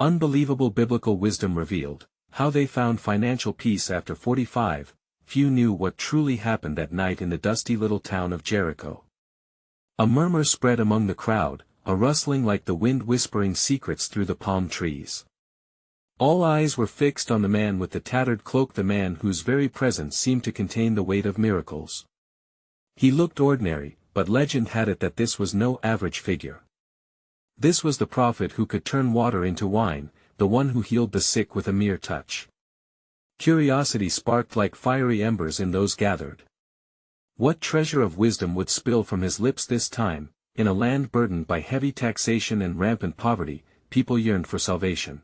Unbelievable biblical wisdom revealed, how they found financial peace after 45, few knew what truly happened that night in the dusty little town of Jericho. A murmur spread among the crowd, a rustling like the wind whispering secrets through the palm trees. All eyes were fixed on the man with the tattered cloak, the man whose very presence seemed to contain the weight of miracles. He looked ordinary, but legend had it that this was no average figure. This was the prophet who could turn water into wine, the one who healed the sick with a mere touch. Curiosity sparked like fiery embers in those gathered. What treasure of wisdom would spill from his lips this time? In a land burdened by heavy taxation and rampant poverty, people yearned for salvation.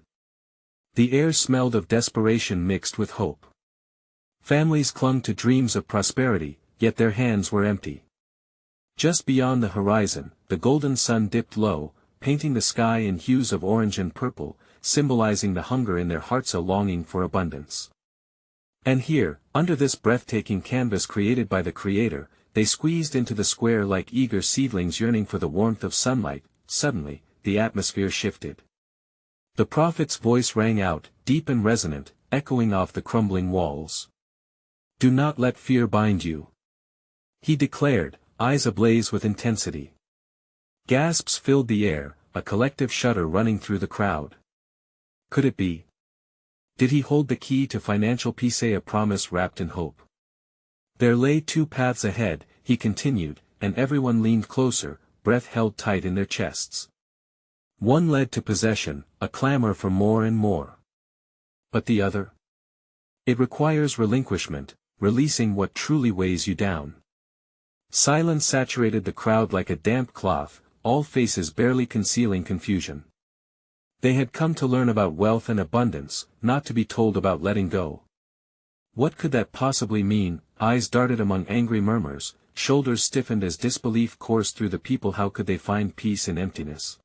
The air smelled of desperation mixed with hope. Families clung to dreams of prosperity, yet their hands were empty. Just beyond the horizon, the golden sun dipped low, painting the sky in hues of orange and purple, symbolizing the hunger in their hearts, a longing for abundance. And here, under this breathtaking canvas created by the Creator, they squeezed into the square like eager seedlings yearning for the warmth of sunlight. Suddenly, the atmosphere shifted. The prophet's voice rang out, deep and resonant, echoing off the crumbling walls. "Do not let fear bind you," he declared, eyes ablaze with intensity. Gasps filled the air, a collective shudder running through the crowd. Could it be? Did he hold the key to financial peace, a promise wrapped in hope? There lay two paths ahead, he continued, and everyone leaned closer, breath held tight in their chests. One led to possession, a clamor for more and more. But the other? It requires relinquishment, releasing what truly weighs you down. Silence saturated the crowd like a damp cloth, all faces barely concealing confusion. They had come to learn about wealth and abundance, not to be told about letting go. What could that possibly mean? Eyes darted among angry murmurs, shoulders stiffened as disbelief coursed through the people. How could they find peace in emptiness?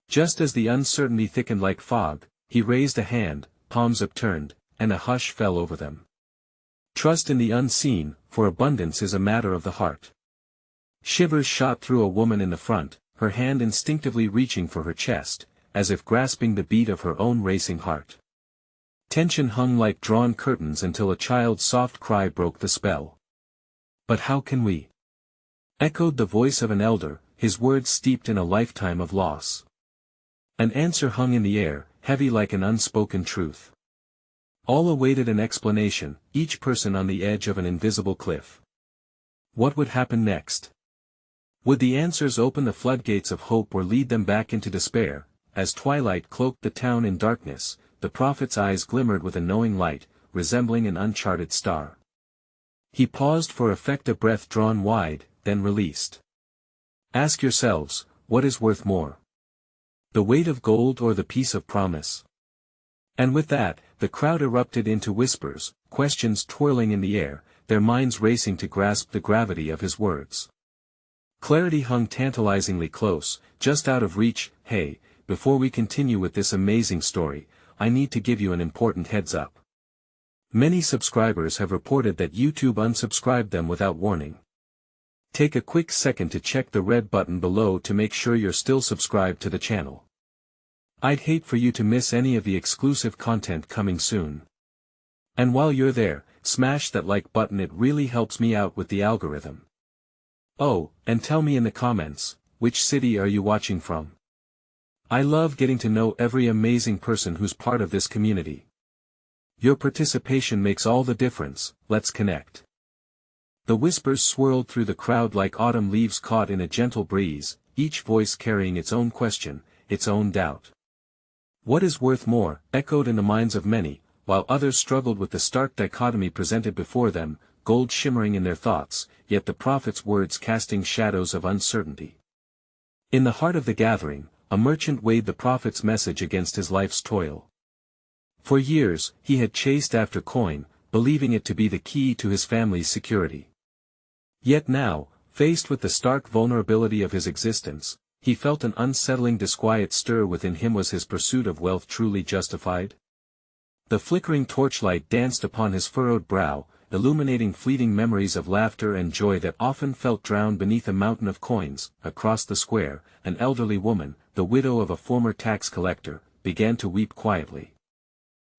Just as the uncertainty thickened like fog, he raised a hand, palms upturned, and a hush fell over them. Trust in the unseen, for abundance is a matter of the heart. Shivers shot through a woman in the front, her hand instinctively reaching for her chest, as if grasping the beat of her own racing heart. Tension hung like drawn curtains until a child's soft cry broke the spell. "But how can we?" echoed the voice of an elder, his words steeped in a lifetime of loss. An answer hung in the air, heavy like an unspoken truth. All awaited an explanation, each person on the edge of an invisible cliff. What would happen next? Would the answers open the floodgates of hope or lead them back into despair? As twilight cloaked the town in darkness, the prophet's eyes glimmered with a knowing light, resembling an uncharted star. He paused for effect, a breath drawn wide, then released. Ask yourselves, what is worth more? The weight of gold or the peace of promise? And with that, the crowd erupted into whispers, questions twirling in the air, their minds racing to grasp the gravity of his words. Clarity hung tantalizingly close, just out of reach. Hey, before we continue with this amazing story, I need to give you an important heads up. Many subscribers have reported that YouTube unsubscribed them without warning. Take a quick second to check the red button below to make sure you're still subscribed to the channel. I'd hate for you to miss any of the exclusive content coming soon. And while you're there, smash that like button, it really helps me out with the algorithm. Oh, and tell me in the comments, which city are you watching from? I love getting to know every amazing person who's part of this community. Your participation makes all the difference. Let's connect. The whispers swirled through the crowd like autumn leaves caught in a gentle breeze, each voice carrying its own question, its own doubt. What is worth more, echoed in the minds of many, while others struggled with the stark dichotomy presented before them, gold shimmering in their thoughts, yet the prophet's words casting shadows of uncertainty. In the heart of the gathering, a merchant weighed the prophet's message against his life's toil. For years, he had chased after coin, believing it to be the key to his family's security. Yet now, faced with the stark vulnerability of his existence, he felt an unsettling disquiet stir within him. Was his pursuit of wealth truly justified? The flickering torchlight danced upon his furrowed brow, illuminating fleeting memories of laughter and joy that often felt drowned beneath a mountain of coins. Across the square, an elderly woman, the widow of a former tax collector, began to weep quietly.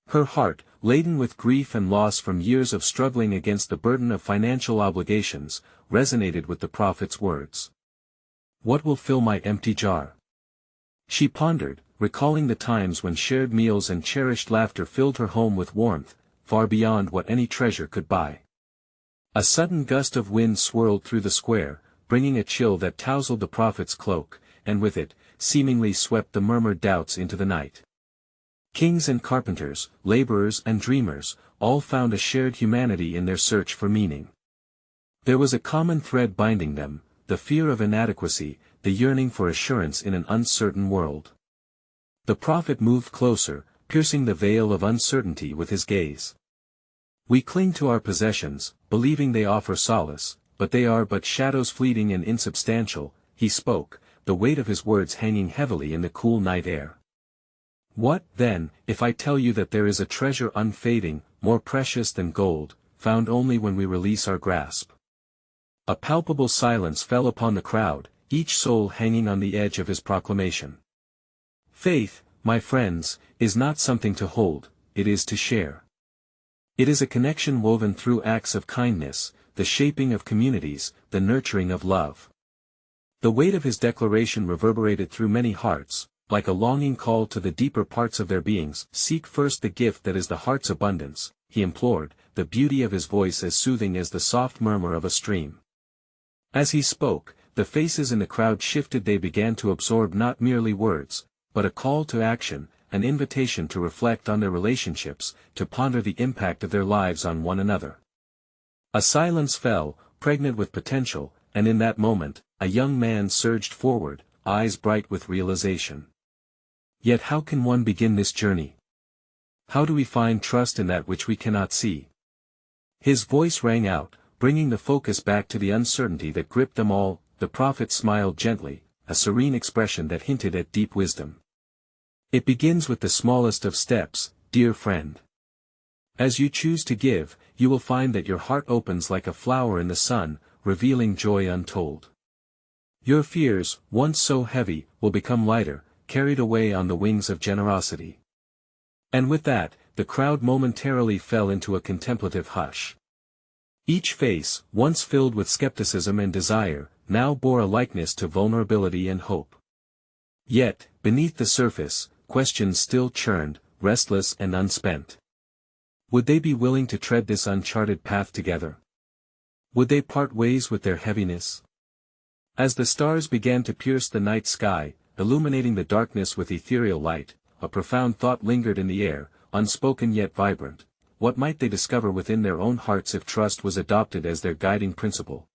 Her heart, laden with grief and loss from years of struggling against the burden of financial obligations, resonated with the prophet's words. "What will fill my empty jar?" She pondered, recalling the times when shared meals and cherished laughter filled her home with warmth, far beyond what any treasure could buy. A sudden gust of wind swirled through the square, bringing a chill that tousled the prophet's cloak, and with it, seemingly swept the murmured doubts into the night. Kings and carpenters, laborers and dreamers, all found a shared humanity in their search for meaning. There was a common thread binding them, the fear of inadequacy, the yearning for assurance in an uncertain world. The prophet moved closer, piercing the veil of uncertainty with his gaze. "We cling to our possessions, believing they offer solace, but they are but shadows fleeting and insubstantial," he spoke, the weight of his words hanging heavily in the cool night air. "What, then, if I tell you that there is a treasure unfading, more precious than gold, found only when we release our grasp?" A palpable silence fell upon the crowd, each soul hanging on the edge of his proclamation. "Faith, my friends, is not something to hold, it is to share. It is a connection woven through acts of kindness, the shaping of communities, the nurturing of love." The weight of his declaration reverberated through many hearts, like a longing call to the deeper parts of their beings. "Seek first the gift that is the heart's abundance," he implored, the beauty of his voice as soothing as the soft murmur of a stream. As he spoke, the faces in the crowd shifted. They began to absorb not merely words, but a call to action, an invitation to reflect on their relationships, to ponder the impact of their lives on one another. A silence fell, pregnant with potential, and in that moment, a young man surged forward, eyes bright with realization. "Yet how can one begin this journey? How do we find trust in that which we cannot see?" His voice rang out, bringing the focus back to the uncertainty that gripped them all. The prophet smiled gently, a serene expression that hinted at deep wisdom. "It begins with the smallest of steps, dear friend. As you choose to give, you will find that your heart opens like a flower in the sun, revealing joy untold. Your fears, once so heavy, will become lighter, carried away on the wings of generosity." And with that, the crowd momentarily fell into a contemplative hush. Each face, once filled with skepticism and desire, now bore a likeness to vulnerability and hope. Yet, beneath the surface, questions still churned, restless and unspent. Would they be willing to tread this uncharted path together? Would they part ways with their heaviness? As the stars began to pierce the night sky, illuminating the darkness with ethereal light, a profound thought lingered in the air, unspoken yet vibrant. What might they discover within their own hearts if trust was adopted as their guiding principle?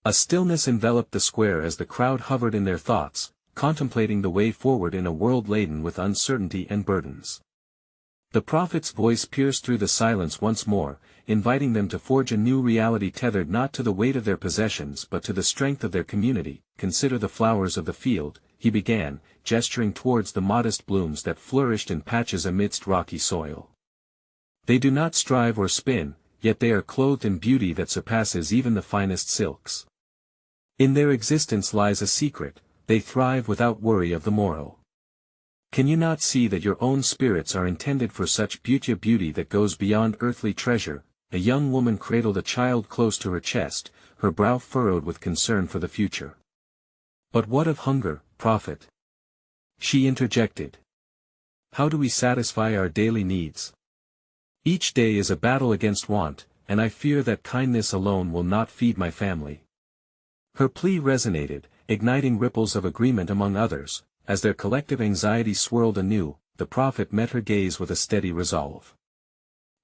A stillness enveloped the square as the crowd hovered in their thoughts, contemplating the way forward in a world laden with uncertainty and burdens. The prophet's voice pierced through the silence once more, inviting them to forge a new reality tethered not to the weight of their possessions but to the strength of their community. "Consider the flowers of the field," he began, gesturing towards the modest blooms that flourished in patches amidst rocky soil. "They do not strive or spin, yet they are clothed in beauty that surpasses even the finest silks. In their existence lies a secret, they thrive without worry of the morrow. Can you not see that your own spirits are intended for such beauty that goes beyond earthly treasure?" A young woman cradled a child close to her chest, her brow furrowed with concern for the future. "But what of hunger, prophet?" she interjected. "How do we satisfy our daily needs? Each day is a battle against want, and I fear that kindness alone will not feed my family." Her plea resonated, igniting ripples of agreement among others. As their collective anxiety swirled anew, the prophet met her gaze with a steady resolve.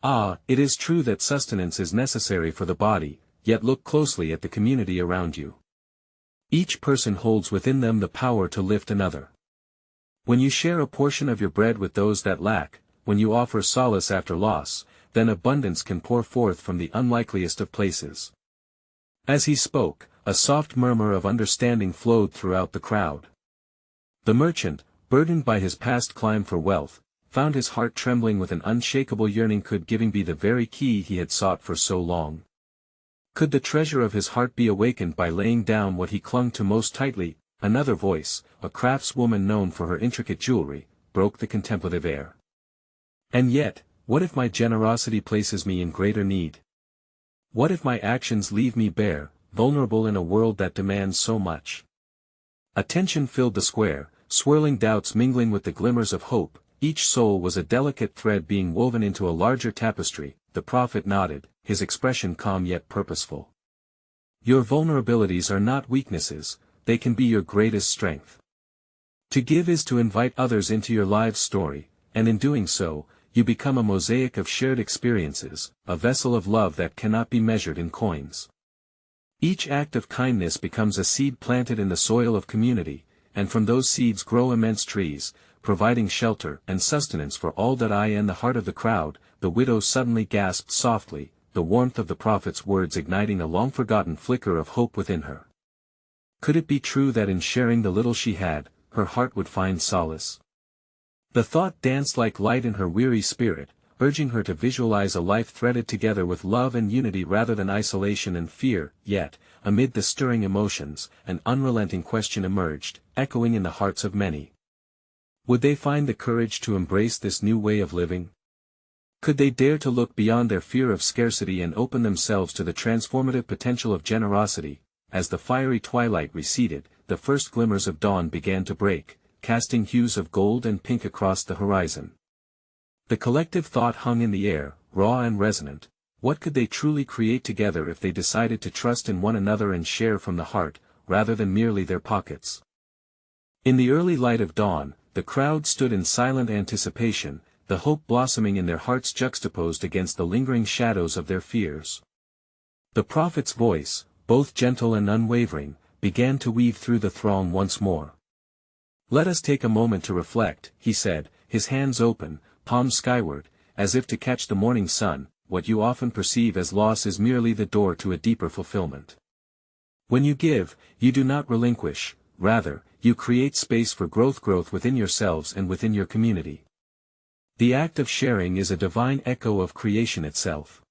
"Ah, it is true that sustenance is necessary for the body, yet look closely at the community around you. Each person holds within them the power to lift another. When you share a portion of your bread with those that lack, when you offer solace after loss, then abundance can pour forth from the unlikeliest of places." As he spoke, a soft murmur of understanding flowed throughout the crowd. The merchant, burdened by his past climb for wealth, found his heart trembling with an unshakable yearning. Could giving be the very key he had sought for so long? Could the treasure of his heart be awakened by laying down what he clung to most tightly? Another voice, a craftswoman known for her intricate jewelry, broke the contemplative air. And yet, what if my generosity places me in greater need? What if my actions leave me bare, vulnerable in a world that demands so much? A tension filled the square, swirling doubts mingling with the glimmers of hope. Each soul was a delicate thread being woven into a larger tapestry. The prophet nodded, his expression calm yet purposeful. Your vulnerabilities are not weaknesses, they can be your greatest strength. To give is to invite others into your live's story, and in doing so, you become a mosaic of shared experiences, a vessel of love that cannot be measured in coins. Each act of kindness becomes a seed planted in the soil of community, and from those seeds grow immense trees, providing shelter and sustenance for all that I. In the heart of the crowd, the widow suddenly gasped softly, the warmth of the prophet's words igniting a long-forgotten flicker of hope within her. Could it be true that in sharing the little she had, her heart would find solace? The thought danced like light in her weary spirit, urging her to visualize a life threaded together with love and unity rather than isolation and fear. Yet, amid the stirring emotions, an unrelenting question emerged, echoing in the hearts of many. Would they find the courage to embrace this new way of living? Could they dare to look beyond their fear of scarcity and open themselves to the transformative potential of generosity? As the fiery twilight receded, the first glimmers of dawn began to break, casting hues of gold and pink across the horizon. The collective thought hung in the air, raw and resonant. What could they truly create together if they decided to trust in one another and share from the heart, rather than merely their pockets? In the early light of dawn, the crowd stood in silent anticipation, the hope blossoming in their hearts juxtaposed against the lingering shadows of their fears. The prophet's voice, both gentle and unwavering, began to weave through the throng once more. Let us take a moment to reflect, he said, his hands open, palms skyward, as if to catch the morning sun. What you often perceive as loss is merely the door to a deeper fulfillment. When you give, you do not relinquish, rather, you create space for growth within yourselves and within your community. The act of sharing is a divine echo of creation itself.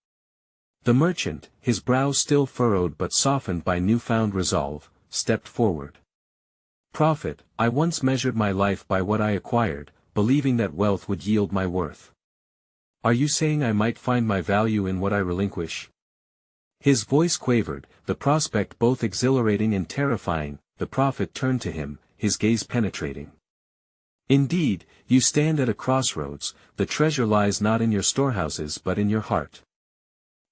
The merchant, his brow still furrowed but softened by newfound resolve, stepped forward. Prophet, I once measured my life by what I acquired, believing that wealth would yield my worth. Are you saying I might find my value in what I relinquish? His voice quavered, the prospect both exhilarating and terrifying. The prophet turned to him, his gaze penetrating. Indeed, you stand at a crossroads. The treasure lies not in your storehouses but in your heart.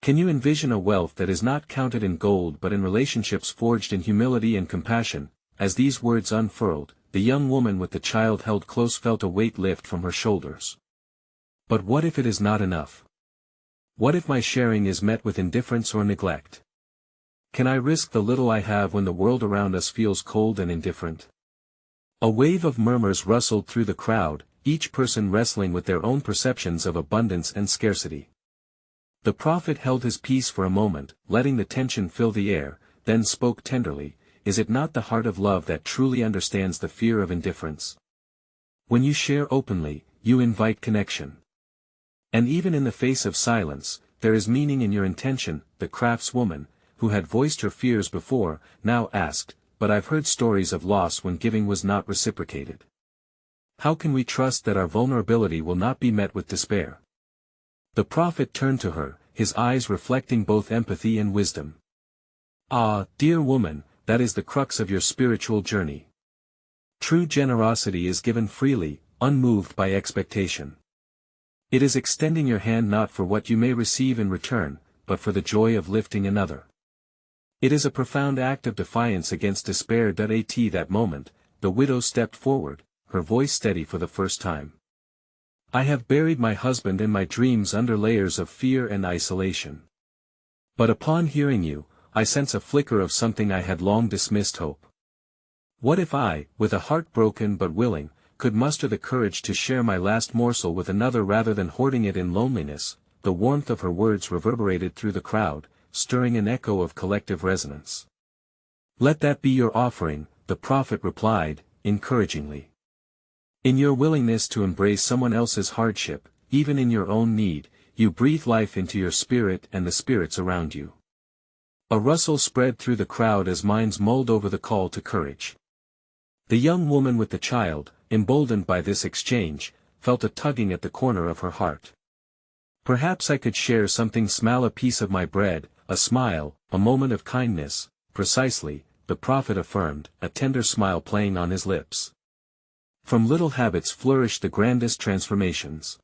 Can you envision a wealth that is not counted in gold but in relationships forged in humility and compassion? As these words unfurled, the young woman with the child held close felt a weight lift from her shoulders. But what if it is not enough? What if my sharing is met with indifference or neglect? Can I risk the little I have when the world around us feels cold and indifferent? A wave of murmurs rustled through the crowd, each person wrestling with their own perceptions of abundance and scarcity. The prophet held his peace for a moment, letting the tension fill the air, then spoke tenderly. Is it not the heart of love that truly understands the fear of indifference? When you share openly, you invite connection. And even in the face of silence, there is meaning in your intention. The craftswoman, who had voiced her fears before, now asked, but I've heard stories of loss when giving was not reciprocated. How can we trust that our vulnerability will not be met with despair? The prophet turned to her, his eyes reflecting both empathy and wisdom. Ah, dear woman, that is the crux of your spiritual journey. True generosity is given freely, unmoved by expectation. It is extending your hand not for what you may receive in return, but for the joy of lifting another. It is a profound act of defiance against despair. At that moment, the widow stepped forward, her voice steady for the first time. I have buried my husband and my dreams under layers of fear and isolation. But upon hearing you, I sense a flicker of something I had long dismissed: hope. What if I, with a heart broken but willing, could muster the courage to share my last morsel with another rather than hoarding it in loneliness? The warmth of her words reverberated through the crowd, stirring an echo of collective resonance. Let that be your offering, the prophet replied, encouragingly. In your willingness to embrace someone else's hardship, even in your own need, you breathe life into your spirit and the spirits around you. A rustle spread through the crowd as minds mulled over the call to courage. The young woman with the child, emboldened by this exchange, felt a tugging at the corner of her heart. Perhaps I could share something, smell a piece of my bread, a smile, a moment of kindness. Precisely, the prophet affirmed, a tender smile playing on his lips. From little habits flourish the grandest transformations.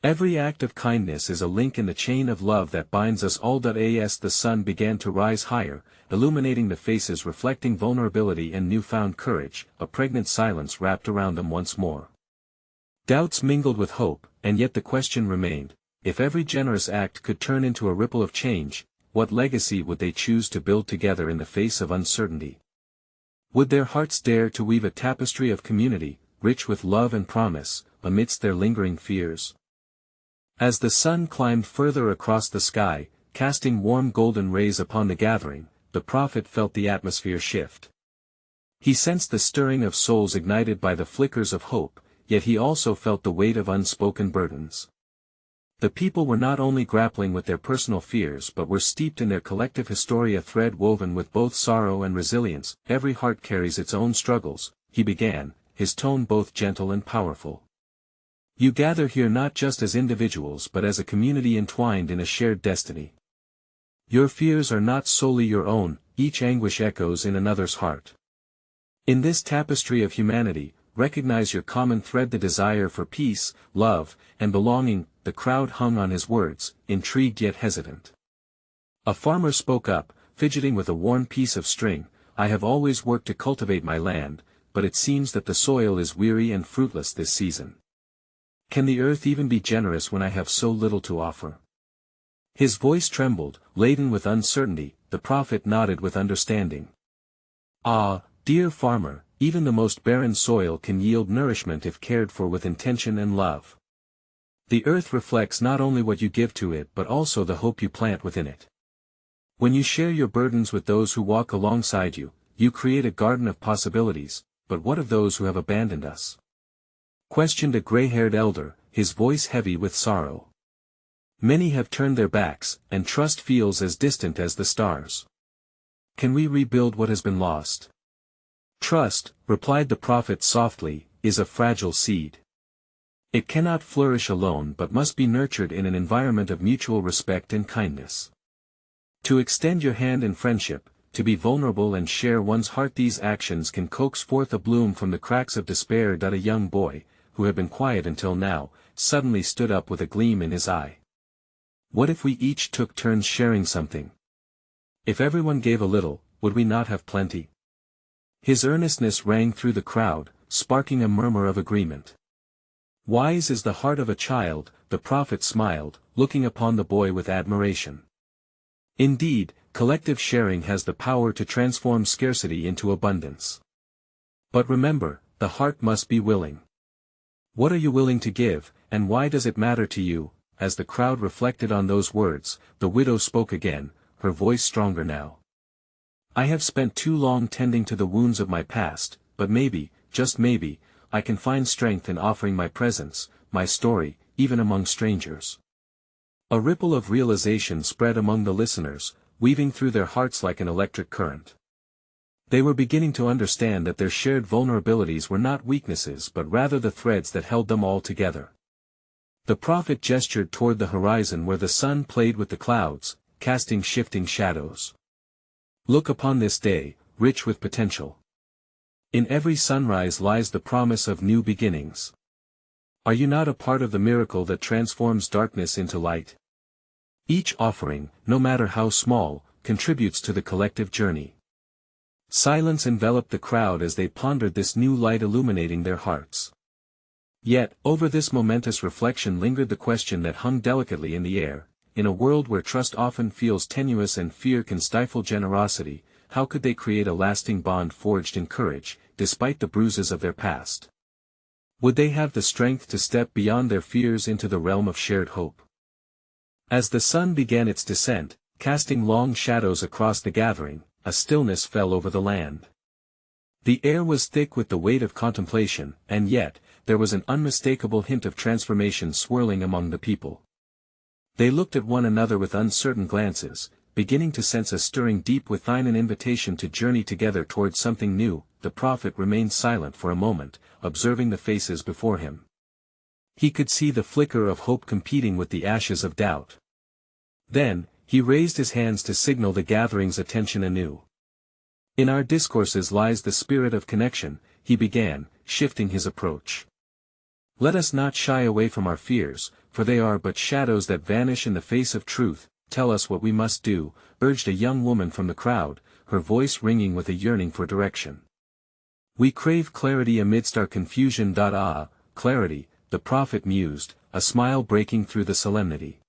Every act of kindness is a link in the chain of love that binds us all. As the sun began to rise higher, illuminating the faces reflecting vulnerability and newfound courage, a pregnant silence wrapped around them once more. Doubts mingled with hope, and yet the question remained, if every generous act could turn into a ripple of change, what legacy would they choose to build together in the face of uncertainty? Would their hearts dare to weave a tapestry of community, rich with love and promise, amidst their lingering fears? As the sun climbed further across the sky, casting warm golden rays upon the gathering, the prophet felt the atmosphere shift. He sensed the stirring of souls ignited by the flickers of hope, yet he also felt the weight of unspoken burdens. The people were not only grappling with their personal fears but were steeped in their collective history, a thread woven with both sorrow and resilience. Every heart carries its own struggles, he began, his tone both gentle and powerful. You gather here not just as individuals but as a community entwined in a shared destiny. Your fears are not solely your own, each anguish echoes in another's heart. In this tapestry of humanity, recognize your common thread, the desire for peace, love, and belonging. The crowd hung on his words, intrigued yet hesitant. A farmer spoke up, fidgeting with a worn piece of string. I have always worked to cultivate my land, but it seems that the soil is weary and fruitless this season. Can the earth even be generous when I have so little to offer? His voice trembled, laden with uncertainty. The prophet nodded with understanding. Ah, dear farmer, even the most barren soil can yield nourishment if cared for with intention and love. The earth reflects not only what you give to it but also the hope you plant within it. When you share your burdens with those who walk alongside you, you create a garden of possibilities. But what of those who have abandoned us? Questioned a gray-haired elder, his voice heavy with sorrow. Many have turned their backs, and trust feels as distant as the stars. Can we rebuild what has been lost? Trust, replied the prophet softly, is a fragile seed. It cannot flourish alone but must be nurtured in an environment of mutual respect and kindness. To extend your hand in friendship, to be vulnerable and share one's heart, these actions can coax forth a bloom from the cracks of despair. A young boy, who had been quiet until now, suddenly stood up with a gleam in his eye. What if we each took turns sharing something? If everyone gave a little, would we not have plenty? His earnestness rang through the crowd, sparking a murmur of agreement. Wise is the heart of a child, the prophet smiled, looking upon the boy with admiration. Indeed, collective sharing has the power to transform scarcity into abundance. But remember, the heart must be willing. What are you willing to give, and why does it matter to you? As the crowd reflected on those words, the widow spoke again, her voice stronger now. I have spent too long tending to the wounds of my past, but maybe, just maybe, I can find strength in offering my presence, my story, even among strangers. A ripple of realization spread among the listeners, weaving through their hearts like an electric current. They were beginning to understand that their shared vulnerabilities were not weaknesses but rather the threads that held them all together. The prophet gestured toward the horizon where the sun played with the clouds, casting shifting shadows. Look upon this day, rich with potential. In every sunrise lies the promise of new beginnings. Are you not a part of the miracle that transforms darkness into light? Each offering, no matter how small, contributes to the collective journey. Silence enveloped the crowd as they pondered this new light illuminating their hearts. Yet, over this momentous reflection lingered the question that hung delicately in the air. In a world where trust often feels tenuous and fear can stifle generosity, how could they create a lasting bond forged in courage, despite the bruises of their past? Would they have the strength to step beyond their fears into the realm of shared hope? As the sun began its descent, casting long shadows across the gathering, a stillness fell over the land. The air was thick with the weight of contemplation, and yet, there was an unmistakable hint of transformation swirling among the people. They looked at one another with uncertain glances, beginning to sense a stirring deep within, an invitation to journey together towards something new. The prophet remained silent for a moment, observing the faces before him. He could see the flicker of hope competing with the ashes of doubt. Then, he raised his hands to signal the gathering's attention anew. "In our discourses lies the spirit of connection," he began, shifting his approach. "Let us not shy away from our fears, for they are but shadows that vanish in the face of truth. Tell us what we must do," urged a young woman from the crowd, her voice ringing with a yearning for direction. "We crave clarity amidst our confusion." Clarity, the prophet mused, a smile breaking through the solemnity.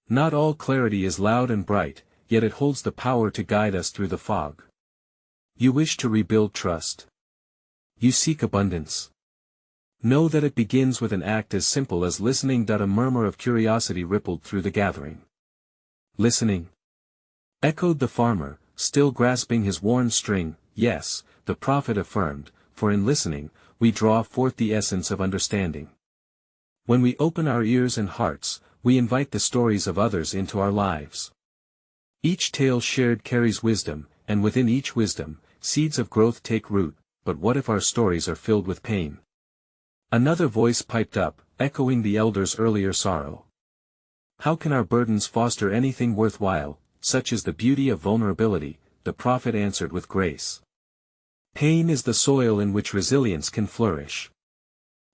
"Not all clarity is loud and bright, yet it holds the power to guide us through the fog. You wish to rebuild trust. You seek abundance. Know that it begins with an act as simple as listening." A murmur of curiosity rippled through the gathering. "Listening?" echoed the farmer, still grasping his worn string. "Yes," the prophet affirmed, "for in listening, we draw forth the essence of understanding. When we open our ears and hearts, we invite the stories of others into our lives. Each tale shared carries wisdom, and within each wisdom, seeds of growth take root. But what if our stories are filled with pain?" Another voice piped up, echoing the elder's earlier sorrow. "How can our burdens foster anything worthwhile? Such is the beauty of vulnerability," the prophet answered with grace. "Pain is the soil in which resilience can flourish.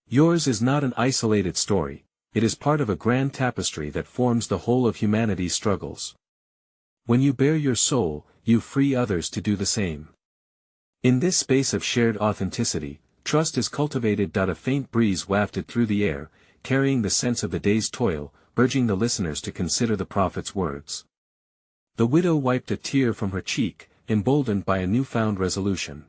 Yours is not an isolated story, it is part of a grand tapestry that forms the whole of humanity's struggles. When you bare your soul, you free others to do the same. In this space of shared authenticity, trust is cultivated." A faint breeze wafted through the air, carrying the sense of the day's toil, urging the listeners to consider the prophet's words. The widow wiped a tear from her cheek, emboldened by a newfound resolution.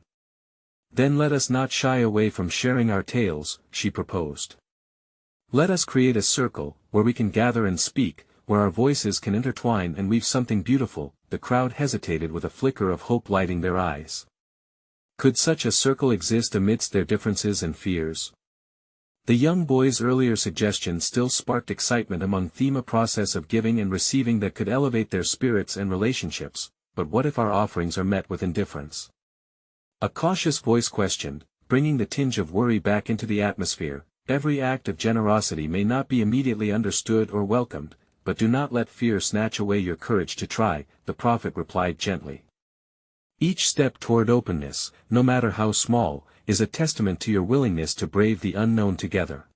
"Then let us not shy away from sharing our tales," she proposed. "Let us create a circle, where we can gather and speak, where our voices can intertwine and weave something beautiful." The crowd hesitated, with a flicker of hope lighting their eyes. Could such a circle exist amidst their differences and fears? The young boy's earlier suggestion still sparked excitement among them, a process of giving and receiving that could elevate their spirits and relationships. But what if our offerings are met with indifference? A cautious voice questioned, bringing the tinge of worry back into the atmosphere. "Every act of generosity may not be immediately understood or welcomed, but do not let fear snatch away your courage to try," the prophet replied gently. "Each step toward openness, no matter how small, is a testament to your willingness to brave the unknown together.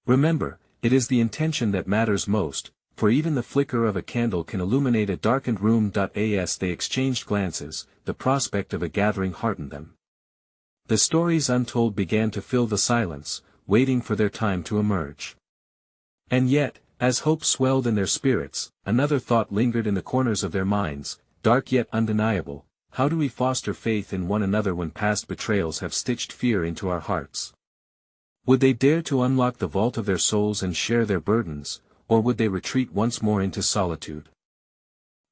Remember, it is the intention that matters most, for even the flicker of a candle can illuminate a darkened room." As they exchanged glances, the prospect of a gathering heartened them. The stories untold began to fill the silence, waiting for their time to emerge. And yet, as hope swelled in their spirits, another thought lingered in the corners of their minds, dark yet undeniable. How do we foster faith in one another when past betrayals have stitched fear into our hearts? Would they dare to unlock the vault of their souls and share their burdens, or would they retreat once more into solitude?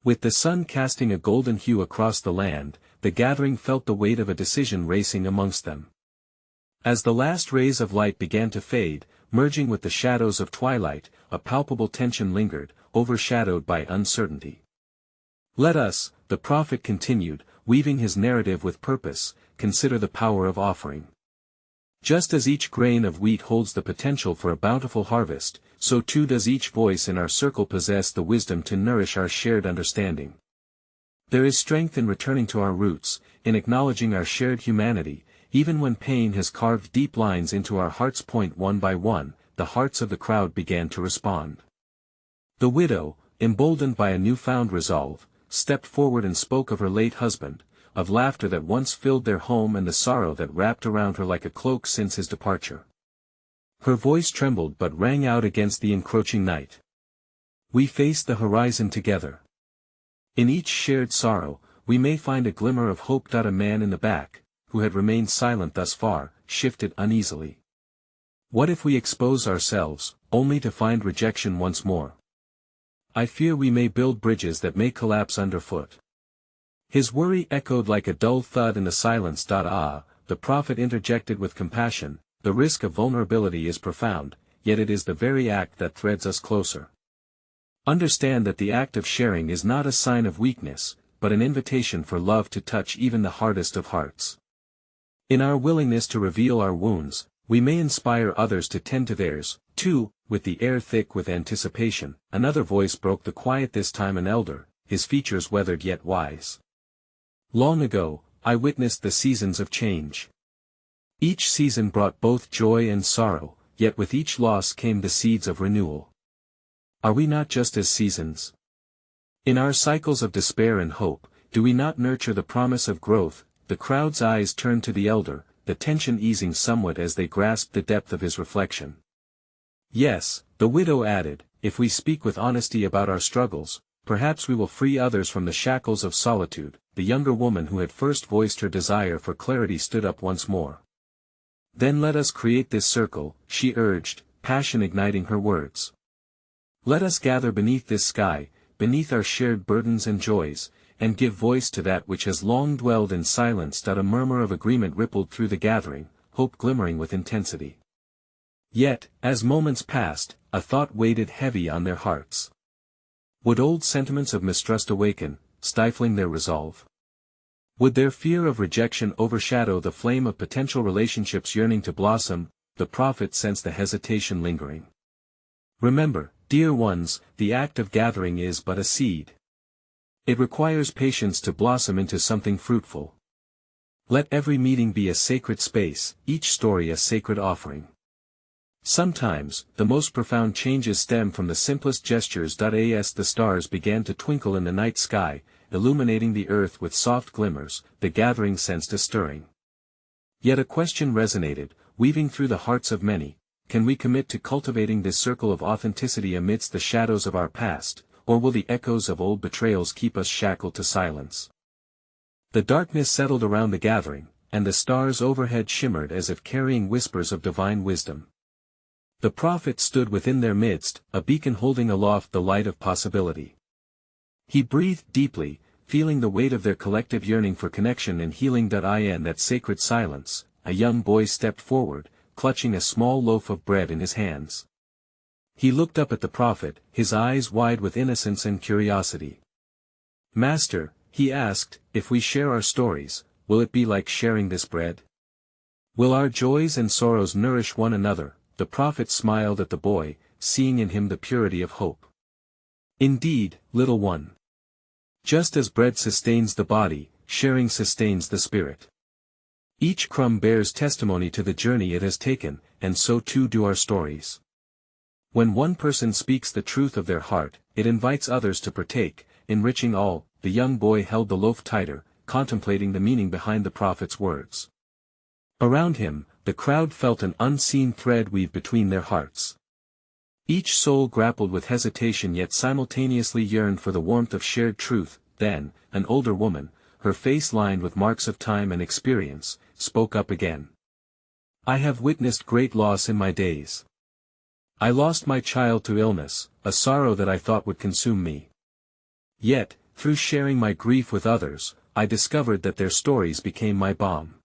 With the sun casting a golden hue across the land, the gathering felt the weight of a decision racing amongst them. As the last rays of light began to fade, merging with the shadows of twilight, a palpable tension lingered, overshadowed by uncertainty. "Let us," the prophet continued, weaving his narrative with purpose, "consider the power of offering. Just as each grain of wheat holds the potential for a bountiful harvest, so too does each voice in our circle possess the wisdom to nourish our shared understanding. There is strength in returning to our roots, in acknowledging our shared humanity, even when pain has carved deep lines into our hearts." One by one, the hearts of the crowd began to respond. The widow, emboldened by a newfound resolve, stepped forward and spoke of her late husband, of laughter that once filled their home and the sorrow that wrapped around her like a cloak since his departure. Her voice trembled but rang out against the encroaching night. "We face the horizon together. In each shared sorrow, we may find a glimmer of hope." A man in the back, who had remained silent thus far, shifted uneasily. "What if we expose ourselves, only to find rejection once more? I fear we may build bridges that may collapse underfoot." His worry echoed like a dull thud in the silence. The prophet interjected with compassion, "The risk of vulnerability is profound, yet it is the very act that threads us closer. Understand that the act of sharing is not a sign of weakness, but an invitation for love to touch even the hardest of hearts. In our willingness to reveal our wounds, we may inspire others to tend to theirs, too. With the air thick with anticipation, another voice broke the quiet, this time an elder, his features weathered yet wise. Long ago, I witnessed the seasons of change. Each season brought both joy and sorrow, yet with each loss came the seeds of renewal. Are we not just as seasons? In our cycles of despair and hope, do we not nurture the promise of growth? The crowd's eyes turned to the elder, the tension easing somewhat as they grasped the depth of his reflection. Yes, the widow added, if we speak with honesty about our struggles, perhaps we will free others from the shackles of solitude. The younger woman who had first voiced her desire for clarity stood up once more. Then let us create this circle, she urged, passion igniting her words. Let us gather beneath this sky, beneath our shared burdens and joys, and give voice to that which has long dwelled in silence. A murmur of agreement rippled through the gathering, hope glimmering with intensity. Yet, as moments passed, a thought weighed heavy on their hearts. Would old sentiments of mistrust awaken, stifling their resolve? Would their fear of rejection overshadow the flame of potential relationships yearning to blossom? The prophet sensed the hesitation lingering. Remember, dear ones, the act of gathering is but a seed. It requires patience to blossom into something fruitful. Let every meeting be a sacred space, each story a sacred offering. Sometimes, the most profound changes stem from the simplest gestures. As the stars began to twinkle in the night sky, illuminating the earth with soft glimmers, the gathering sensed a stirring. Yet a question resonated, weaving through the hearts of many: can we commit to cultivating this circle of authenticity amidst the shadows of our past, or will the echoes of old betrayals keep us shackled to silence? The darkness settled around the gathering, and the stars overhead shimmered as if carrying whispers of divine wisdom. The prophet stood within their midst, a beacon holding aloft the light of possibility. He breathed deeply, feeling the weight of their collective yearning for connection and healing. In that sacred silence, a young boy stepped forward, clutching a small loaf of bread in his hands. He looked up at the prophet, his eyes wide with innocence and curiosity. Master, he asked, if we share our stories, will it be like sharing this bread? Will our joys and sorrows nourish one another? The prophet smiled at the boy, seeing in him the purity of hope. Indeed, little one. Just as bread sustains the body, sharing sustains the spirit. Each crumb bears testimony to the journey it has taken, and so too do our stories. When one person speaks the truth of their heart, it invites others to partake, enriching all. The young boy held the loaf tighter, contemplating the meaning behind the prophet's words. Around him, the crowd felt an unseen thread weave between their hearts. Each soul grappled with hesitation yet simultaneously yearned for the warmth of shared truth. Then, an older woman, her face lined with marks of time and experience, spoke up again. I have witnessed great loss in my days. I lost my child to illness, a sorrow that I thought would consume me. Yet, through sharing my grief with others, I discovered that their stories became my balm.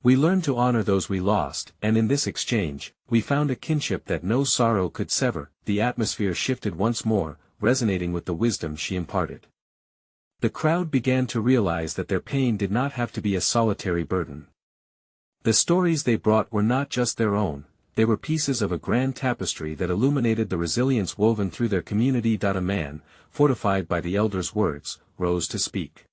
We learned to honor those we lost, and in this exchange, we found a kinship that no sorrow could sever. The atmosphere shifted once more, resonating with the wisdom she imparted. The crowd began to realize that their pain did not have to be a solitary burden. The stories they brought were not just their own, they were pieces of a grand tapestry that illuminated the resilience woven through their community. A man, fortified by the elder's words, rose to speak.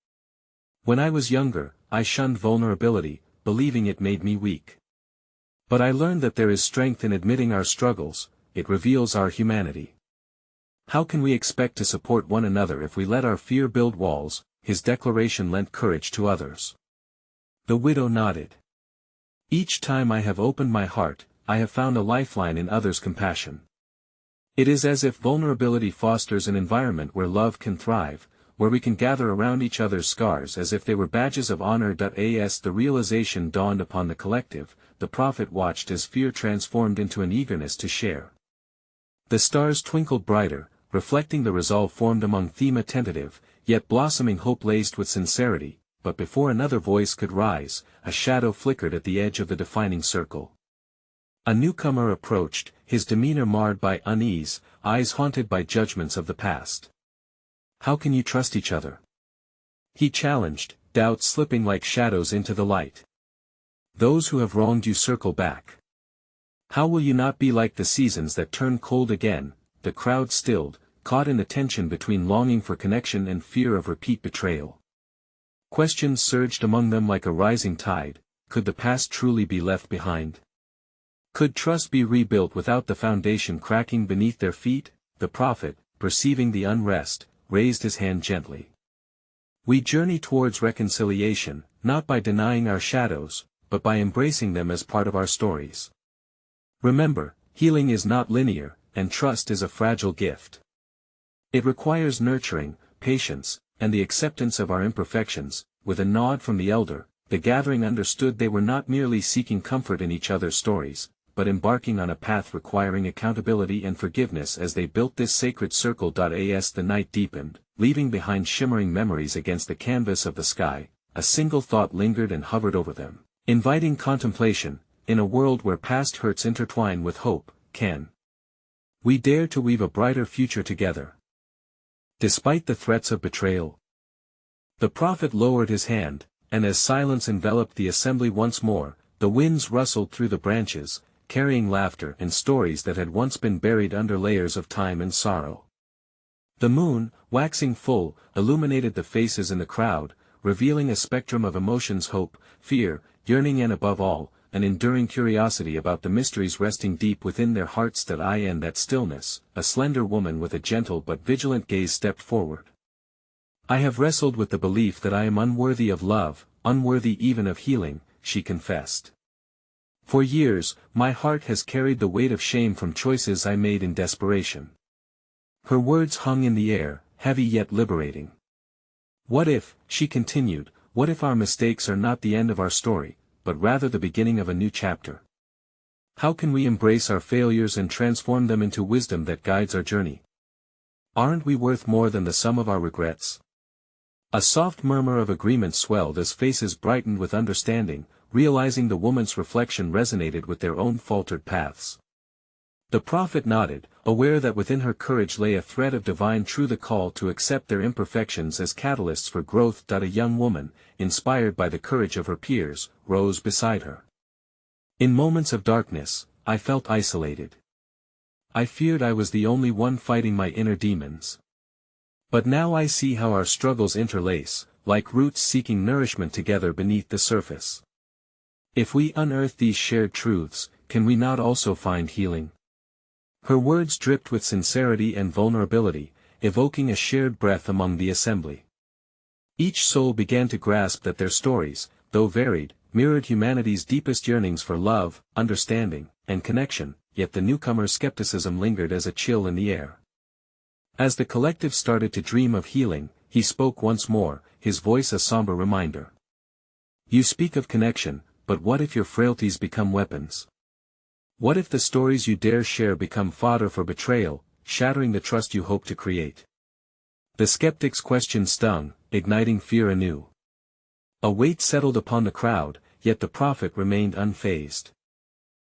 When I was younger, I shunned vulnerability, believing it made me weak. But I learned that there is strength in admitting our struggles, it reveals our humanity. How can we expect to support one another if we let our fear build walls? His declaration lent courage to others. The widow nodded. Each time I have opened my heart, I have found a lifeline in others' compassion. It is as if vulnerability fosters an environment where love can thrive, where we can gather around each other's scars as if they were badges of honor. As the realization dawned upon the collective, the prophet watched as fear transformed into an eagerness to share. The stars twinkled brighter, reflecting the resolve formed among them, tentative, yet blossoming hope laced with sincerity. But before another voice could rise, a shadow flickered at the edge of the defining circle. A newcomer approached, his demeanor marred by unease, eyes haunted by judgments of the past. "How can you trust each other?" he challenged, doubts slipping like shadows into the light. "Those who have wronged you circle back. How will you not be like the seasons that turn cold again?" The crowd stilled, caught in the tension between longing for connection and fear of repeat betrayal. Questions surged among them like a rising tide: could the past truly be left behind? Could trust be rebuilt without the foundation cracking beneath their feet? The prophet, perceiving the unrest, raised his hand gently. "We journey towards reconciliation, not by denying our shadows, but by embracing them as part of our stories. Remember, healing is not linear, and trust is a fragile gift. It requires nurturing, patience, and the acceptance of our imperfections." With a nod from the elder, the gathering understood they were not merely seeking comfort in each other's stories, but embarking on a path requiring accountability and forgiveness as they built this sacred circle. As the night deepened, leaving behind shimmering memories against the canvas of the sky, a single thought lingered and hovered over them, inviting contemplation. In a world where past hurts intertwine with hope, can we dare to weave a brighter future together? Despite the threats of betrayal? The prophet lowered his hand, and as silence enveloped the assembly once more, the winds rustled through the branches, carrying laughter and stories that had once been buried under layers of time and sorrow. The moon, waxing full, illuminated the faces in the crowd, revealing a spectrum of emotions: hope, fear, yearning, and above all, an enduring curiosity about the mysteries resting deep within their hearts. In that stillness, a slender woman with a gentle but vigilant gaze stepped forward. "I have wrestled with the belief that I am unworthy of love, unworthy even of healing," she confessed. "For years, my heart has carried the weight of shame from choices I made in desperation." Her words hung in the air, heavy yet liberating. "What if," she continued, "what if our mistakes are not the end of our story, but rather the beginning of a new chapter? How can we embrace our failures and transform them into wisdom that guides our journey? Aren't we worth more than the sum of our regrets?" A soft murmur of agreement swelled as faces brightened with understanding, realizing the woman's reflection resonated with their own faltered paths. The prophet nodded, aware that within her courage lay a thread of divine truth, the call to accept their imperfections as catalysts for growth. A young woman, inspired by the courage of her peers, rose beside her. "In moments of darkness, I felt isolated. I feared I was the only one fighting my inner demons. But now I see how our struggles interlace, like roots seeking nourishment together beneath the surface. If we unearth these shared truths, can we not also find healing?" Her words dripped with sincerity and vulnerability, evoking a shared breath among the assembly. Each soul began to grasp that their stories, though varied, mirrored humanity's deepest yearnings for love, understanding, and connection, yet the newcomer's skepticism lingered as a chill in the air. As the collective started to dream of healing, he spoke once more, his voice a somber reminder. "You speak of connection, but what if your frailties become weapons? What if the stories you dare share become fodder for betrayal, shattering the trust you hope to create?" The skeptic's question stung, igniting fear anew. A weight settled upon the crowd, yet the prophet remained unfazed.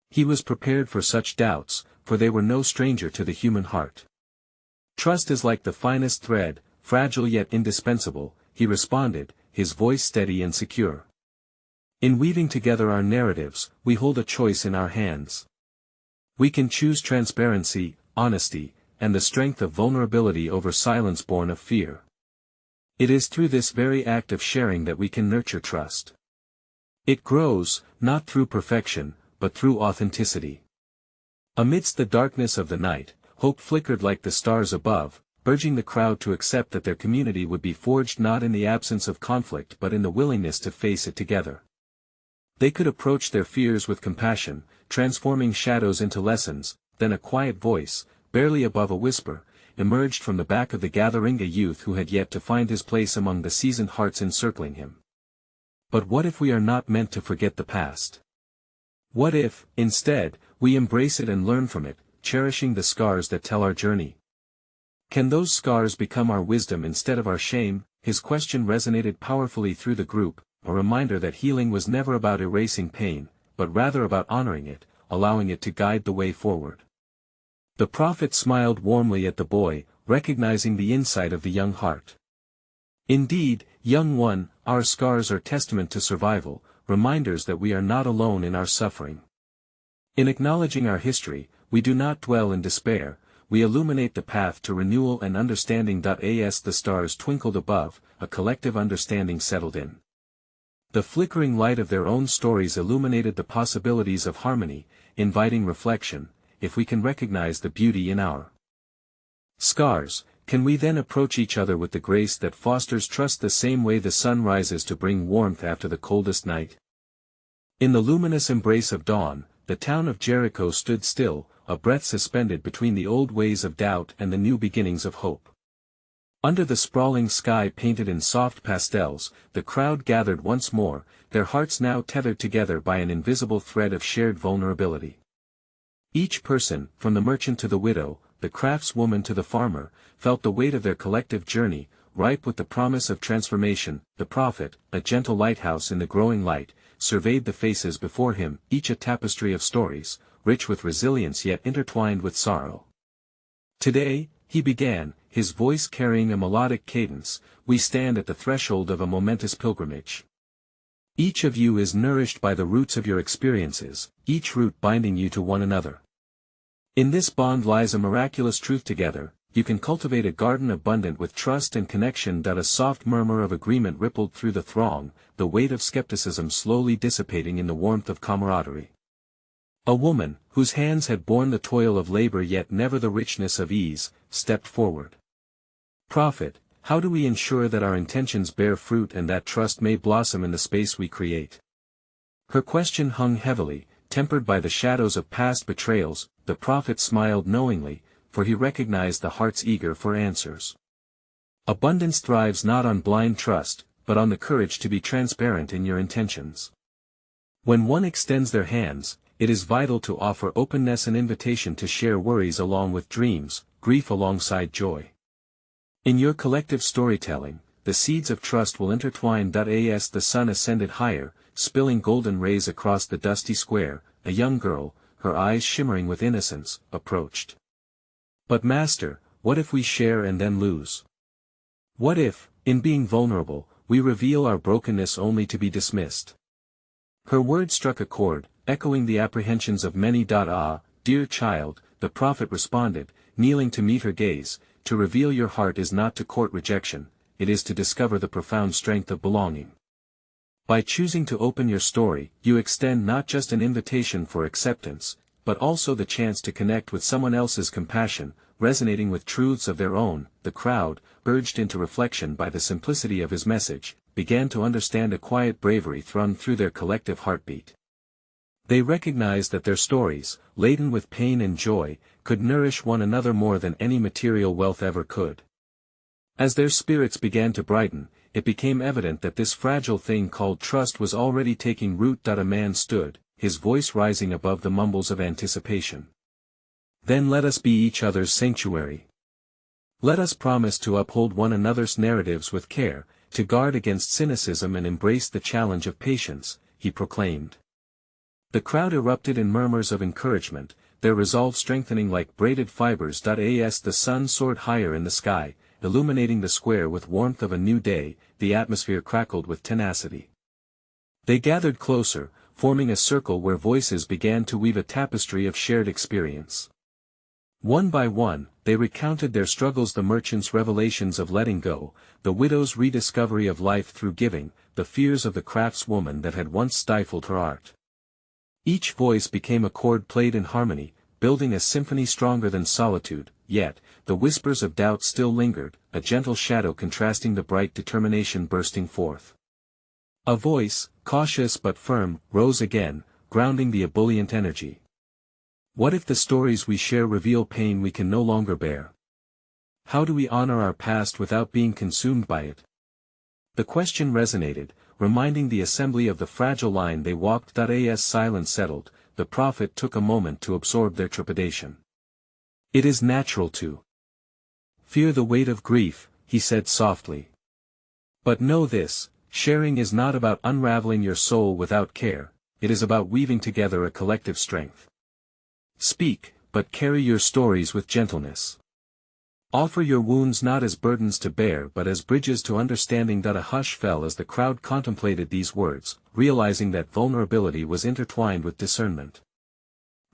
He was prepared for such doubts, for they were no stranger to the human heart. "Trust is like the finest thread, fragile yet indispensable," he responded, his voice steady and secure. "In weaving together our narratives, we hold a choice in our hands. We can choose transparency, honesty, and the strength of vulnerability over silence born of fear. It is through this very act of sharing that we can nurture trust. It grows, not through perfection, but through authenticity." Amidst the darkness of the night, hope flickered like the stars above, urging the crowd to accept that their community would be forged not in the absence of conflict but in the willingness to face it together. They could approach their fears with compassion, transforming shadows into lessons. Then a quiet voice, barely above a whisper, emerged from the back of the gathering, a youth who had yet to find his place among the seasoned hearts encircling him. "But what if we are not meant to forget the past? What if, instead, we embrace it and learn from it, cherishing the scars that tell our journey? Can those scars become our wisdom instead of our shame?" His question resonated powerfully through the group, a reminder that healing was never about erasing pain, but rather about honoring it, allowing it to guide the way forward. The prophet smiled warmly at the boy, recognizing the insight of the young heart. Indeed, young one, our scars are testament to survival, reminders that we are not alone in our suffering. In acknowledging our history, we do not dwell in despair, we illuminate the path to renewal and understanding. As the stars twinkled above, a collective understanding settled in. The flickering light of their own stories illuminated the possibilities of harmony, inviting reflection. If we can recognize the beauty in our scars, can we then approach each other with the grace that fosters trust the same way the sun rises to bring warmth after the coldest night? In the luminous embrace of dawn, the town of Jericho stood still, a breath suspended between the old ways of doubt and the new beginnings of hope. Under the sprawling sky painted in soft pastels, the crowd gathered once more, their hearts now tethered together by an invisible thread of shared vulnerability. Each person, from the merchant to the widow, the craftswoman to the farmer, felt the weight of their collective journey, ripe with the promise of transformation. The prophet, a gentle lighthouse in the growing light, surveyed the faces before him, each a tapestry of stories, rich with resilience yet intertwined with sorrow. Today, he began, his voice carrying a melodic cadence, we stand at the threshold of a momentous pilgrimage. Each of you is nourished by the roots of your experiences, each root binding you to one another. In this bond lies a miraculous truth: together, you can cultivate a garden abundant with trust and connection. A soft murmur of agreement rippled through the throng, the weight of skepticism slowly dissipating in the warmth of camaraderie. A woman, whose hands had borne the toil of labor yet never the richness of ease, stepped forward. Prophet, how do we ensure that our intentions bear fruit and that trust may blossom in the space we create? Her question hung heavily, tempered by the shadows of past betrayals. The prophet smiled knowingly, for he recognized the hearts eager for answers. Abundance thrives not on blind trust, but on the courage to be transparent in your intentions. When one extends their hands, it is vital to offer openness and invitation to share worries along with dreams, grief alongside joy. In your collective storytelling, the seeds of trust will intertwine. As the sun ascended higher, spilling golden rays across the dusty square, a young girl, her eyes shimmering with innocence, approached. But Master, what if we share and then lose? What if, in being vulnerable, we reveal our brokenness only to be dismissed? Her words struck a chord, echoing the apprehensions of many. Dear child, the prophet responded, kneeling to meet her gaze, to reveal your heart is not to court rejection, it is to discover the profound strength of belonging. By choosing to open your story, you extend not just an invitation for acceptance, but also the chance to connect with someone else's compassion, resonating with truths of their own. The crowd, urged into reflection by the simplicity of his message, began to understand a quiet bravery thrummed through their collective heartbeat. They recognized that their stories, laden with pain and joy, could nourish one another more than any material wealth ever could. As their spirits began to brighten, it became evident that this fragile thing called trust was already taking root. A man stood, his voice rising above the mumbles of anticipation. Then let us be each other's sanctuary. Let us promise to uphold one another's narratives with care, to guard against cynicism and embrace the challenge of patience, he proclaimed. The crowd erupted in murmurs of encouragement, their resolve strengthening like braided fibers. As the sun soared higher in the sky, illuminating the square with warmth of a new day, the atmosphere crackled with tenacity. They gathered closer, forming a circle where voices began to weave a tapestry of shared experience. One by one, they recounted their struggles: the merchant's revelations of letting go, the widow's rediscovery of life through giving, the fears of the craftswoman that had once stifled her art. Each voice became a chord played in harmony, building a symphony stronger than solitude. Yet, the whispers of doubt still lingered, a gentle shadow contrasting the bright determination bursting forth. A voice, cautious but firm, rose again, grounding the ebullient energy. What if the stories we share reveal pain we can no longer bear? How do we honor our past without being consumed by it? The question resonated, reminding the assembly of the fragile line they walked. As silence settled, the prophet took a moment to absorb their trepidation. It is natural to fear the weight of grief, he said softly. But know this, sharing is not about unraveling your soul without care, it is about weaving together a collective strength. Speak, but carry your stories with gentleness. Offer your wounds not as burdens to bear but as bridges to understanding. A hush fell as the crowd contemplated these words, realizing that vulnerability was intertwined with discernment.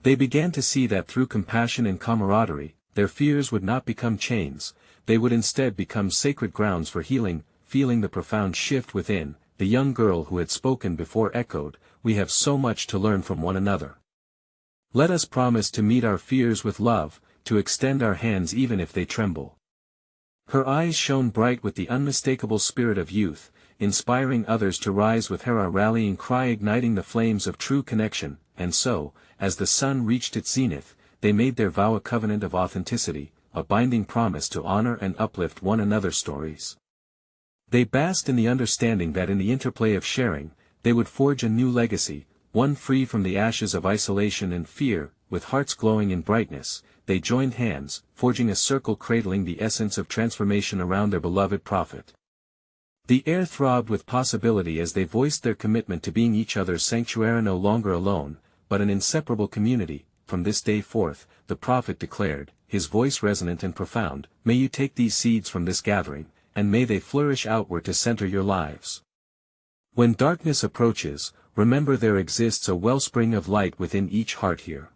They began to see that through compassion and camaraderie, their fears would not become chains, they would instead become sacred grounds for healing. Feeling the profound shift within, the young girl who had spoken before echoed, "We have so much to learn from one another. Let us promise to meet our fears with love, to extend our hands even if they tremble." Her eyes shone bright with the unmistakable spirit of youth, inspiring others to rise with her, a rallying cry igniting the flames of true connection. And so, as the sun reached its zenith, they made their vow a covenant of authenticity, a binding promise to honor and uplift one another's stories. They basked in the understanding that in the interplay of sharing, they would forge a new legacy, one free from the ashes of isolation and fear. With hearts glowing in brightness, they joined hands, forging a circle cradling the essence of transformation around their beloved prophet. The air throbbed with possibility as they voiced their commitment to being each other's sanctuary, no longer alone, but an inseparable community. From this day forth, the prophet declared, his voice resonant and profound, "May you take these seeds from this gathering, and may they flourish outward to center your lives. When darkness approaches, remember there exists a wellspring of light within each heart here.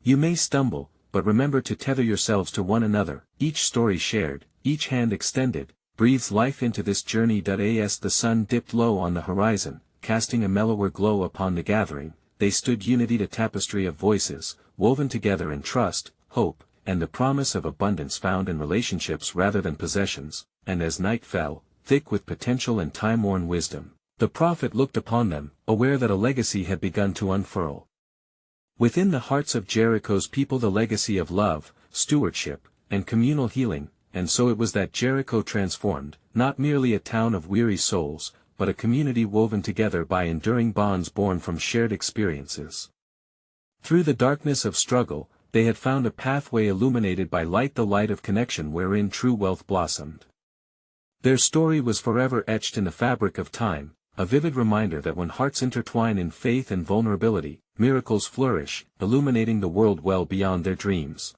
You may stumble, but remember to tether yourselves to one another. Each story shared, each hand extended, breathes life into this journey." As the sun dipped low on the horizon, casting a mellower glow upon the gathering, they stood united, a tapestry of voices, woven together in trust, hope, and the promise of abundance found in relationships rather than possessions. And as night fell, thick with potential and time-worn wisdom, the prophet looked upon them, aware that a legacy had begun to unfurl. Within the hearts of Jericho's people, the legacy of love, stewardship, and communal healing. And so it was that Jericho transformed, not merely a town of weary souls, but a community woven together by enduring bonds born from shared experiences. Through the darkness of struggle, they had found a pathway illuminated by light, the light of connection wherein true wealth blossomed. Their story was forever etched in the fabric of time, a vivid reminder that when hearts intertwine in faith and vulnerability, miracles flourish, illuminating the world well beyond their dreams.